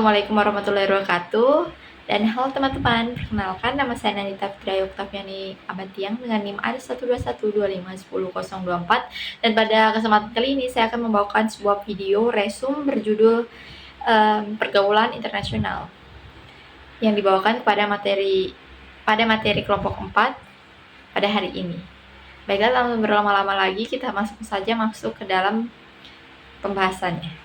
Assalamualaikum warahmatullahi wabarakatuh. Dan halo teman-teman, perkenalkan nama saya Nanita Fitri Oktaviani Abadiang dengan NIM A12125101024. Dan pada kesempatan kali ini saya akan membawakan sebuah video resume berjudul pergaulan internasional yang dibawakan pada materi kelompok 4 pada hari ini. Baiklah, tanpa berlama-lama lagi kita masuk ke dalam pembahasannya.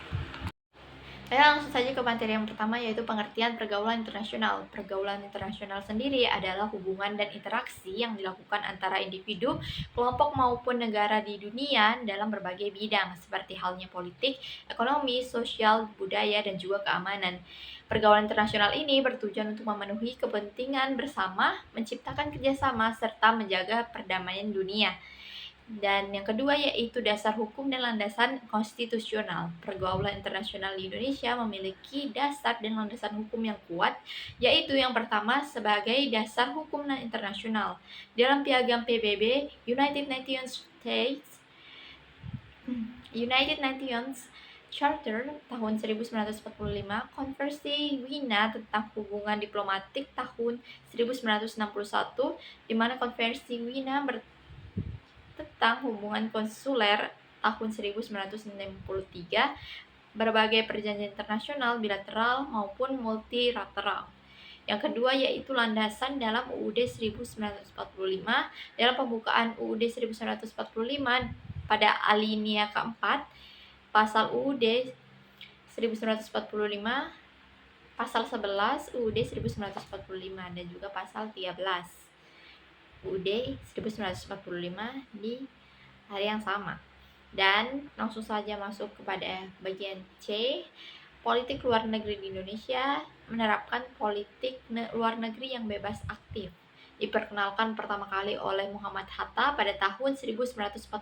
Saya langsung saja ke materi yang pertama, yaitu pengertian pergaulan internasional. Pergaulan internasional sendiri adalah hubungan dan interaksi yang dilakukan antara individu, kelompok maupun negara di dunia dalam berbagai bidang, seperti halnya politik, ekonomi, sosial, budaya, dan juga keamanan. Pergaulan internasional ini bertujuan untuk memenuhi kepentingan bersama, menciptakan kerjasama, serta menjaga perdamaian dunia. Dan yang kedua yaitu dasar hukum dan landasan konstitusional. Pergaulan internasional di Indonesia memiliki dasar dan landasan hukum yang kuat, yaitu yang pertama sebagai dasar hukum internasional. Dalam piagam PBB, United Nations Charter tahun 1945, Konvensi Wina tentang hubungan diplomatik tahun 1961, di mana Konvensi Wina tentang hubungan konsuler tahun 1963, berbagai perjanjian internasional bilateral maupun multilateral. Yang kedua yaitu landasan dalam UUD 1945. Dalam pembukaan UUD 1945 pada alinea keempat, pasal UUD 1945, pasal 11 UUD 1945, dan juga pasal 13 UUD 1945 di hari yang sama. Dan langsung saja masuk kepada bagian C. Politik luar negeri di Indonesia menerapkan politik luar negeri yang bebas aktif. Diperkenalkan pertama kali oleh Muhammad Hatta pada tahun 1948,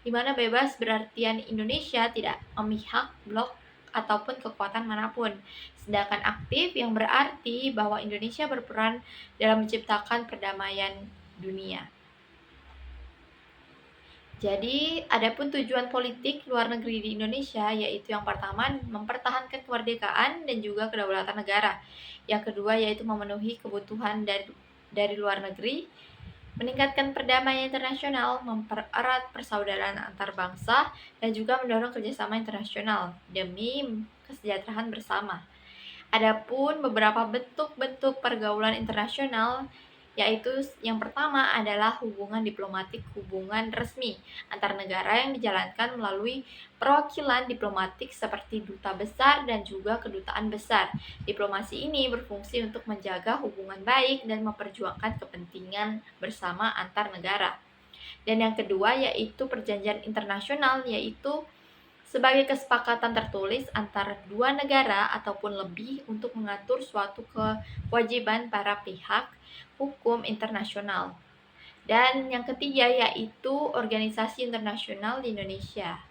di mana bebas berartian Indonesia tidak memihak blok ataupun kekuatan manapun. Sedangkan aktif yang berarti bahwa Indonesia berperan dalam menciptakan perdamaian dunia. Jadi, adapun tujuan politik luar negeri di Indonesia yaitu yang pertama mempertahankan kemerdekaan dan juga kedaulatan negara. Yang kedua yaitu memenuhi kebutuhan dari luar negeri, meningkatkan perdamaian internasional, mempererat persaudaraan antar bangsa, dan juga mendorong kerjasama internasional demi kesejahteraan bersama. Adapun beberapa bentuk-bentuk pergaulan internasional yaitu yang pertama adalah hubungan diplomatik, hubungan resmi antar negara yang dijalankan melalui perwakilan diplomatik seperti duta besar dan juga kedutaan besar. Diplomasi ini berfungsi untuk menjaga hubungan baik dan memperjuangkan kepentingan bersama antar negara. Dan yang kedua yaitu perjanjian internasional, yaitu sebagai kesepakatan tertulis antara dua negara ataupun lebih untuk mengatur suatu kewajiban para pihak hukum internasional. Dan yang ketiga yaitu organisasi internasional di Indonesia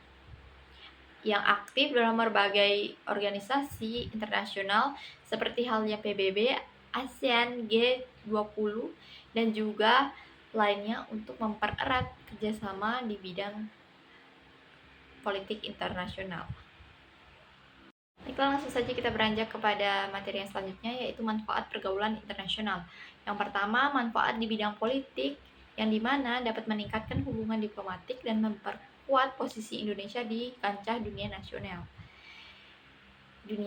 yang aktif dalam berbagai organisasi internasional seperti halnya PBB, ASEAN, G20, dan juga lainnya untuk mempererat kerjasama di bidang politik internasional. Baiklah, langsung saja kita beranjak kepada materi yang selanjutnya, yaitu manfaat pergaulan internasional. Yang pertama, manfaat di bidang politik, yang dimana dapat meningkatkan hubungan diplomatik dan memperkuat posisi Indonesia di kancah dunia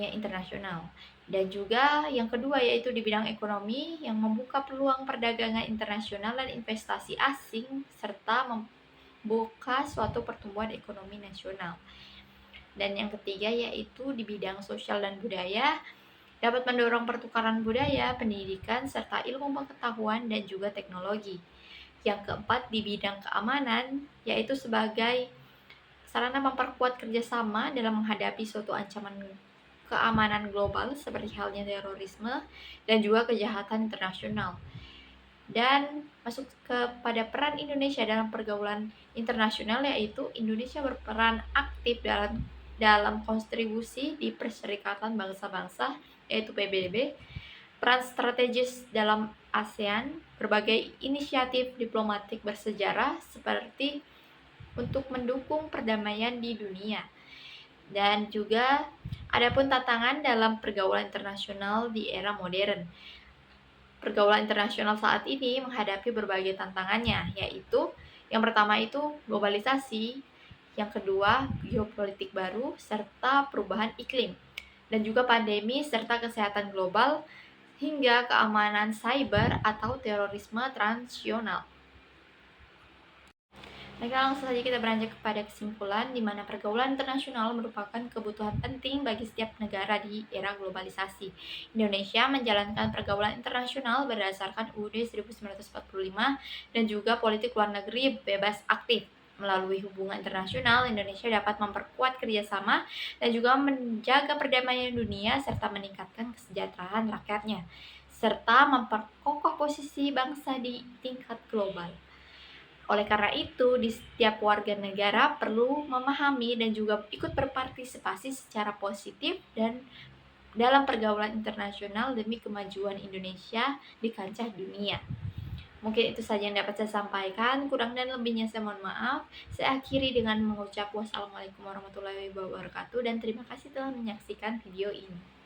internasional. Dan juga yang kedua yaitu di bidang ekonomi, yang membuka peluang perdagangan internasional dan investasi asing, serta membuka suatu pertumbuhan ekonomi nasional. Dan yang ketiga yaitu di bidang sosial dan budaya, dapat mendorong pertukaran budaya, pendidikan, serta ilmu pengetahuan dan juga teknologi. Yang keempat di bidang keamanan, yaitu sebagai sarana memperkuat kerjasama dalam menghadapi suatu ancaman keamanan global seperti halnya terorisme dan juga kejahatan internasional. Dan masuk kepada peran Indonesia dalam pergaulan internasional, yaitu Indonesia berperan aktif dalam kontribusi di Perserikatan Bangsa-Bangsa yaitu PBB, peran strategis dalam ASEAN, berbagai inisiatif diplomatik bersejarah seperti untuk mendukung perdamaian di dunia. Dan juga adapun tantangan dalam pergaulan internasional di era modern. Pergaulan internasional saat ini menghadapi berbagai tantangannya, yaitu yang pertama itu globalisasi, yang kedua geopolitik baru, serta perubahan iklim, dan juga pandemi serta kesehatan global, hingga keamanan cyber atau terorisme transnasional. Baiklah, langsung saja kita beranjak kepada kesimpulan di mana pergaulan internasional merupakan kebutuhan penting bagi setiap negara di era globalisasi. Indonesia menjalankan pergaulan internasional berdasarkan UUD 1945 dan juga politik luar negeri bebas aktif. Melalui hubungan internasional, Indonesia dapat memperkuat kerjasama dan juga menjaga perdamaian dunia serta meningkatkan kesejahteraan rakyatnya, serta memperkokoh posisi bangsa di tingkat global. Oleh karena itu, di setiap warga negara perlu memahami dan juga ikut berpartisipasi secara positif dan dalam pergaulan internasional demi kemajuan Indonesia di kancah dunia. Mungkin itu saja yang dapat saya sampaikan. Kurang dan lebihnya saya mohon maaf. Saya akhiri dengan mengucap wassalamualaikum warahmatullahi wabarakatuh dan terima kasih telah menyaksikan video ini.